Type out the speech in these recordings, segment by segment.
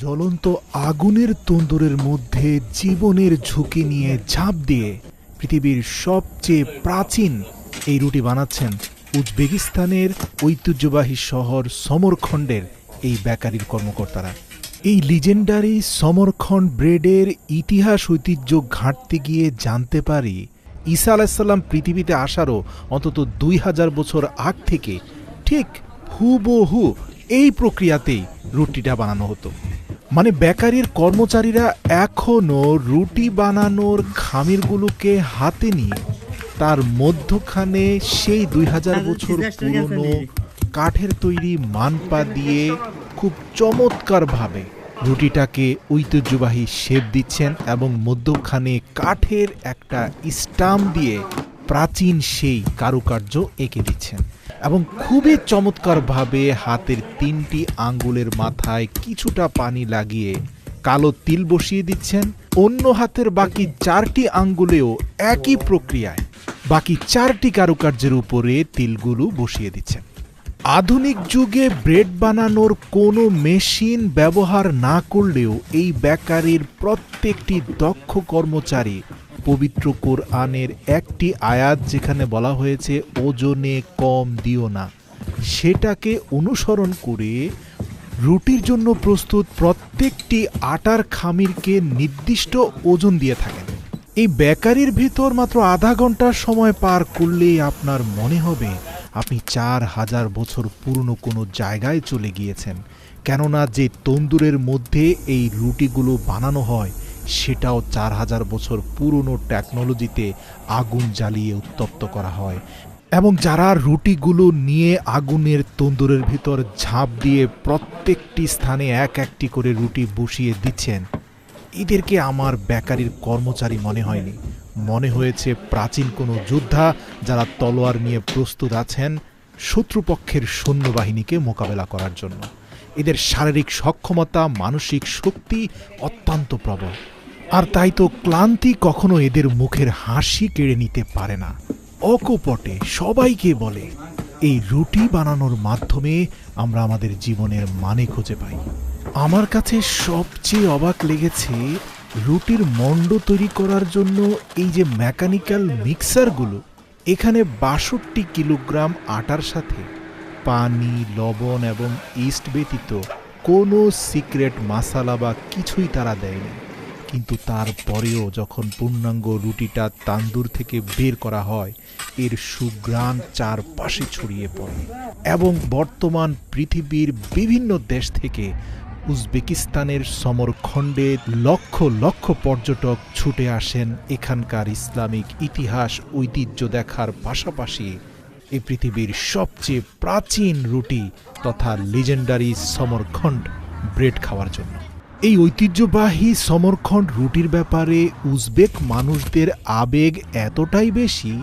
জ্বলন্ত আগুনের তন্দুরের মধ্যে জীবনের ঝুঁকি নিয়ে ঝাঁপ দিয়ে পৃথিবীর সবচেয়ে প্রাচীন এই রুটি বানাচ্ছেন উজবেকিস্তানের ঐতিহ্যবাহী শহর সমরখণ্ডের এই বেকারির কর্মকর্তারা। এই লিজেন্ডারি সমরখণ্ড ব্রেডের ইতিহাস ঐতিহ্য ঘাঁটতে গিয়ে জানতে পারি ঈসা আলাইসাল্লাম পৃথিবীতে আসারও অন্তত 2000 বছর আগ থেকে ঠিক হুবহু এই প্রক্রিয়াতেই রুটিটা বানানো হতো। মানে বেকারির কর্মচারীরা এখনও রুটি বানানোর খামিরগুলোকে হাতে নিয়ে তার মধ্যখানে সেই 2000 বছর পুরনো কাঠের তৈরি মানপা দিয়ে খুব চমৎকারভাবে রুটিটাকে ঐতিহ্যবাহী শেপ দিচ্ছেন এবং মধ্যখানে কাঠের একটা স্টাম্প দিয়ে প্রাচীন সেই কারুকার্য এঁকে দিচ্ছেন এবং খুবই চমৎকারভাবে হাতের 3টি আঙ্গুলের মাথায় কিছুটা পানি লাগিয়ে কালো তিল বসিয়ে দিচ্ছেন। অন্য হাতের বাকি 4টি আঙ্গুলেও একই প্রক্রিয়ায় বাকি 4টি কারুকার্যের উপরে তিলগুলো বসিয়ে দিচ্ছেন। আধুনিক যুগে ব্রেড বানানোর কোনো মেশিন ব্যবহার না করলেও এই বেকারির প্রত্যেকটি দক্ষ কর্মচারী পবিত্র কোরআনের একটি আয়াত যেখানে বলা হয়েছে ওজনে কম দিও না, সেটাকে অনুসরণ করে রুটির জন্য প্রস্তুত প্রত্যেকটি আটার খামিরকে নির্দিষ্ট ওজন দিয়ে থাকেন। এই বেকারির ভিতর মাত্র আধা ঘন্টার সময় পার করলেই আপনার মনে হবে আপনি 4000 বছর পুরনো কোনো জায়গায় চলে গিয়েছেন, কেননা যে তন্দুরের মধ্যে এই রুটিগুলো বানানো হয় সেটাও 4000 বছর পুরনো টেকনোলজিতে আগুন জ্বালিয়ে উত্তপ্ত করা হয়। এবং যারা রুটিগুলো নিয়ে আগুনের তন্দুরের ভিতর ঝাঁপ দিয়ে প্রত্যেকটি স্থানে এক একটি করে রুটি বসিয়ে দিচ্ছেন, এদেরকে আমার বেকারির কর্মচারী মনে হয়নি, মনে হয়েছে প্রাচীন কোনো যোদ্ধা যারা তলোয়ার নিয়ে প্রস্তুত আছেন শত্রুপক্ষের সৈন্যবাহিনীকে মোকাবেলা করার জন্য। এদের শারীরিক সক্ষমতা, মানসিক শক্তি অত্যন্ত প্রবল, আর তাই তো ক্লান্তি কখনো এদের মুখের হাসি কেড়ে নিতে পারে না। অকপটে সবাইকে বলে এই রুটি বানানোর মাধ্যমে আমরা আমাদের জীবনের মানে খুঁজে পাই। আমার কাছে সবচেয়ে অবাক লেগেছে রুটির মণ্ড তৈরি করার জন্য এই যে মেকানিক্যাল মিক্সারগুলো, এখানে 62 কিলোগ্রাম আটার সাথে পানি, লবণ এবং ইস্ট ব্যতীত কোনো সিক্রেট মশলা বা কিছুই তারা দেয়নি। কিন্তু তারপরেও যখন পূর্ণাঙ্গ রুটিটা তান্দুর থেকে বের করা হয় এর সুঘ্রাণ চারপাশে ছড়িয়ে পড়ে এবং বর্তমান পৃথিবীর বিভিন্ন দেশ থেকে উজবেকিস্তানের সমরখণ্ডে লক্ষ লক্ষ পর্যটক ছুটে আসেন এখানকার ইসলামিক ইতিহাস ঐতিহ্য দেখার পাশাপাশি এই পৃথিবীর সবচেয়ে প্রাচীন রুটি তথা লিজেন্ডারি সমরখণ্ড ব্রেড খাওয়ার জন্য। এই ঐতিহ্যবাহী সমরখণ্ড রুটির ব্যাপারে উজবেক মানুষদের আবেগ এতটাই বেশি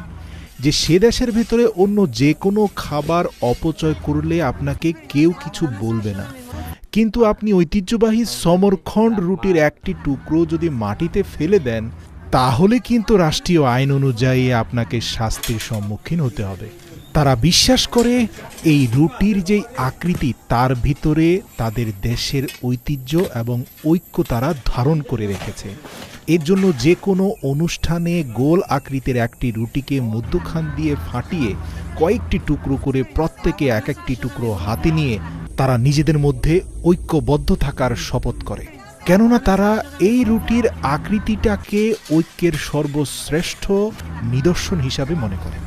যে সে দেশের ভেতরে অন্য যে কোনো খাবার অপচয় করলে আপনাকে কেউ কিছু বলবে না, কিন্তু আপনি ঐতিহ্যবাহী সমরখণ্ড রুটির একটি টুকরো যদি মাটিতে ফেলে দেন তাহলে কিন্তু রাষ্ট্রীয় আইন অনুযায়ী আপনাকে শাস্তির সম্মুখীন হতে হবে। তারা বিশ্বাস করে এই রুটির যেই আকৃতি তার ভিতরে তাদের দেশের ঐতিহ্য এবং ঐক্য তারা ধারণ করে রেখেছে। এর জন্য যে কোনো অনুষ্ঠানে গোল আকৃতির একটি রুটিকে মধ্যখান দিয়ে ফাটিয়ে কয়েকটি টুকরো করে প্রত্যেকে এক একটি টুকরো হাতে নিয়ে তারা নিজেদের মধ্যে ঐক্যবদ্ধ থাকার শপথ করে, কেননা তারা এই রুটির আকৃতিটাকে ঐক্যের সর্বশ্রেষ্ঠ নিদর্শন হিসাবে মনে করে।